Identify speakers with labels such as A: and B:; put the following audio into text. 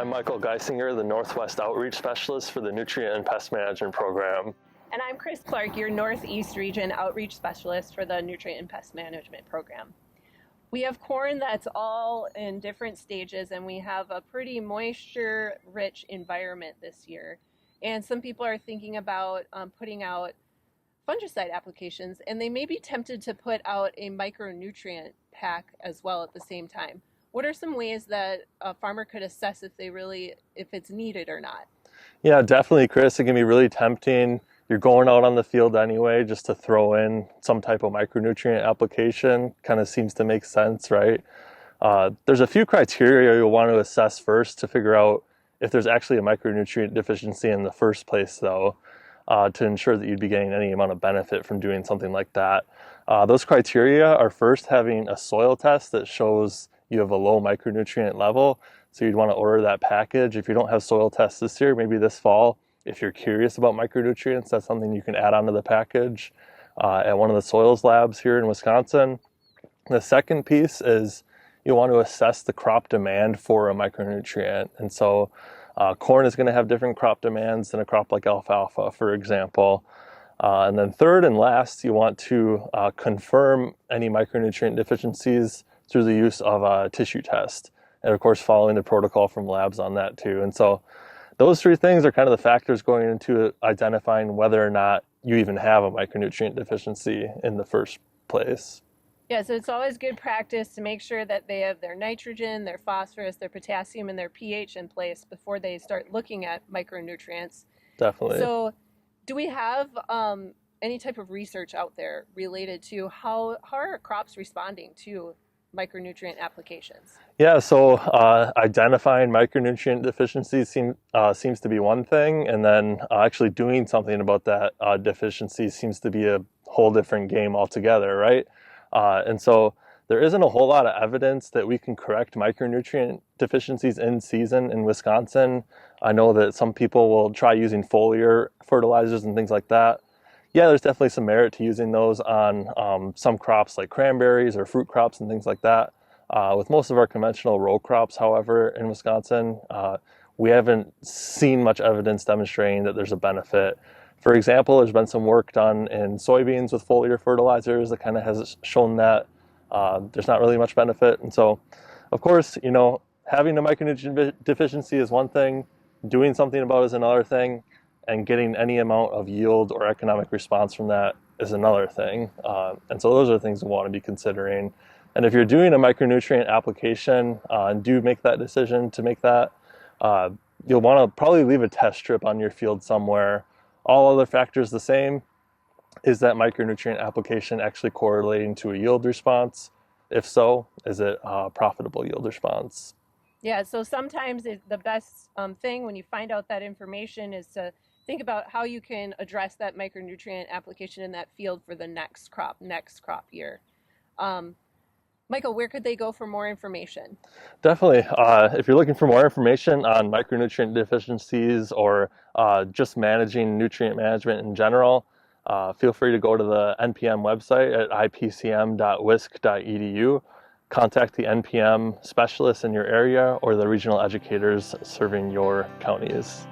A: I'm Michael Geissinger, the Northwest Outreach Specialist for the Nutrient and Pest Management Program.
B: And I'm Chris Clark, your Northeast Region Outreach Specialist for the Nutrient and Pest Management Program. We have corn that's all in different stages, and we have a pretty moisture-rich environment this year. And some people are thinking about putting out fungicide applications, and they may be tempted to put out a micronutrient pack as well at the same time. What are some ways that a farmer could assess if it's needed or not?
A: Yeah, definitely, Chris. It can be really tempting. You're going out on the field anyway, just to throw in some type of micronutrient application. Kind of seems to make sense, right? There's a few criteria you'll want to assess first to figure out if there's actually a micronutrient deficiency in the first place, though, to ensure that you'd be getting any amount of benefit from doing something like that. Those criteria are first having a soil test that shows you have a low micronutrient level. So you'd want to order that package. If you don't have soil tests this year, maybe this fall, if you're curious about micronutrients, that's something you can add onto the package at one of the soils labs here in Wisconsin. The second piece is you want to assess the crop demand for a micronutrient. And so corn is going to have different crop demands than a crop like alfalfa, for example. And then third and last, you want to confirm any micronutrient deficiencies through the use of a tissue test. And of course, following the protocol from labs on that too. And so those three things are kind of the factors going into identifying whether or not you even have a micronutrient deficiency in the first place.
B: Yeah, so it's always good practice to make sure that they have their nitrogen, their phosphorus, their potassium, and their pH in place before they start looking at micronutrients.
A: Definitely.
B: So do we have any type of research out there related to how are crops responding to micronutrient applications?
A: Yeah, so identifying micronutrient deficiencies seems to be one thing, and then actually doing something about that deficiency seems to be a whole different game altogether, right? And so there isn't a whole lot of evidence that we can correct micronutrient deficiencies in season in Wisconsin. I know that some people will try using foliar fertilizers and things like that. Yeah, there's definitely some merit to using those on some crops like cranberries or fruit crops and things like that. With most of our conventional row crops, however, in Wisconsin, we haven't seen much evidence demonstrating that there's a benefit. For example, there's been some work done in soybeans with foliar fertilizers that kind of has shown that there's not really much benefit. And so, of course, having a micronutrient deficiency is one thing, doing something about it is another thing, and getting any amount of yield or economic response from that is another thing. And so those are things we want to be considering. And if you're doing a micronutrient application and do make that decision to make that, you'll want to probably leave a test strip on your field somewhere. All other factors the same. Is that micronutrient application actually correlating to a yield response? If so, is it a profitable yield response?
B: Yeah, so sometimes the best thing when you find out that information is to think about how you can address that micronutrient application in that field for the next crop year. Michael, where could they go for more information?
A: Definitely. If you're looking for more information on micronutrient deficiencies or just managing nutrient management in general, feel free to go to the NPM website at ipcm.wisc.edu. Contact the NPM specialists in your area or the regional educators serving your counties.